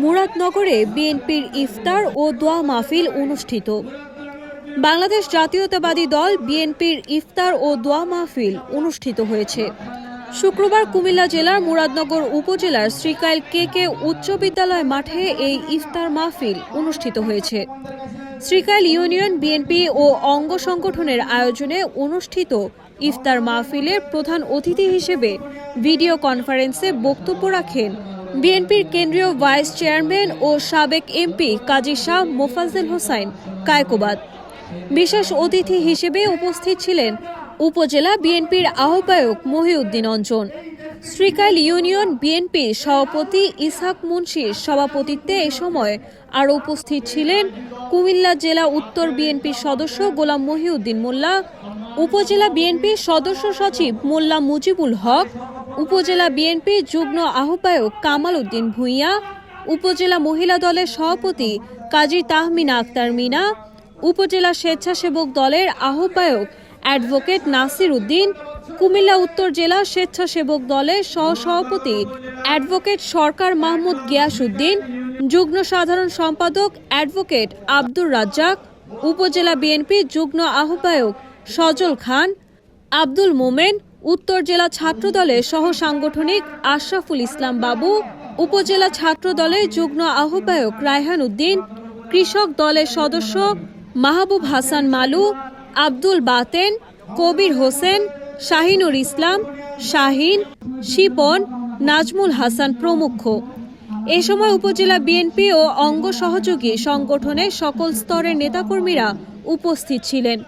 মুরাদনগরে বিএনপির ইফতার ও দোয়া মাহফিল অনুষ্ঠিত। বাংলাদেশ জাতীয়তাবাদী দল বিএনপির ইফতার ও দোয়া মাহফিল অনুষ্ঠিত হয়েছে। শুক্রবার কুমিল্লা জেলার মুরাদনগর উপজেলার শ্রীকাইল কেকে উচ্চ বিদ্যালয় মাঠে এই ইফতার মাহফিল অনুষ্ঠিত হয়েছে। শ্রীকাইল ইউনিয়ন বিএনপি ও অঙ্গ সংগঠনের আয়োজনে অনুষ্ঠিত ইফতার মাহফিলের প্রধান অতিথি হিসেবে ভিডিও কনফারেন্সে বক্তব্য রাখেন বিএনপির কেন্দ্রীয় ভাইস চেয়ারম্যান ও সাবেক এমপি কাজী শাহ মোফাজ্জল হোসাইন কায়কোবাদ। বিশেষ অতিথি হিসেবে উপস্থিত ছিলেন উপজেলা বিএনপির আহ্বায়ক মহিউদ্দিন অঞ্জন। শ্রীকাইল ইউনিয়ন বিএনপির সভাপতি ইসহাক মুন্সির সভাপতিত্বে এ সময় আরও উপস্থিত ছিলেন কুমিল্লা জেলা উত্তর বিএনপির সদস্য গোলাম মহিউদ্দিন মোল্লা, উপজেলা বিএনপির সদস্য সচিব মোল্লা মুজিবুল হক, উপজেলা বিএনপির যুগ্ম আহ্বায়ক কামাল উদ্দিন ভূঁইয়া, উপজেলা মহিলা দলের সভাপতি কাজী তাহমিনা আক্তার মিনা, উপজেলা স্বেচ্ছাসেবক দলের আহ্বায়ক অ্যাডভোকেট নাসির উদ্দিন, কুমিল্লা উত্তর জেলা স্বেচ্ছাসেবক দলের সহসভাপতি অ্যাডভোকেট সরকার মাহমুদ গিয়াসউদ্দিন, যুগ্ম সাধারণ সম্পাদক অ্যাডভোকেট আব্দুর রাজ্জাক, উপজেলা বিএনপি যুগ্ম আহ্বায়ক সজল খান, আব্দুল মোমেন, উত্তর জেলা ছাত্র দলের সহ সাংগঠনিক আশরাফুল ইসলাম বাবু, উপজেলা ছাত্র দলের যুগ্ম আহ্বায়ক রায়হান উদ্দিন, কৃষক দলের সদস্য মাহবুব হাসান মালু, আব্দুল বাতেন, কবির হোসেন, শাহিনুর ইসলাম, শাহিন, শিপন, নাজমুল হাসান প্রমুখ। এ সময় উপজেলা বিএনপি ও অঙ্গ সহযোগী সংগঠনের সকল স্তরের নেতাকর্মীরা উপস্থিত ছিলেন।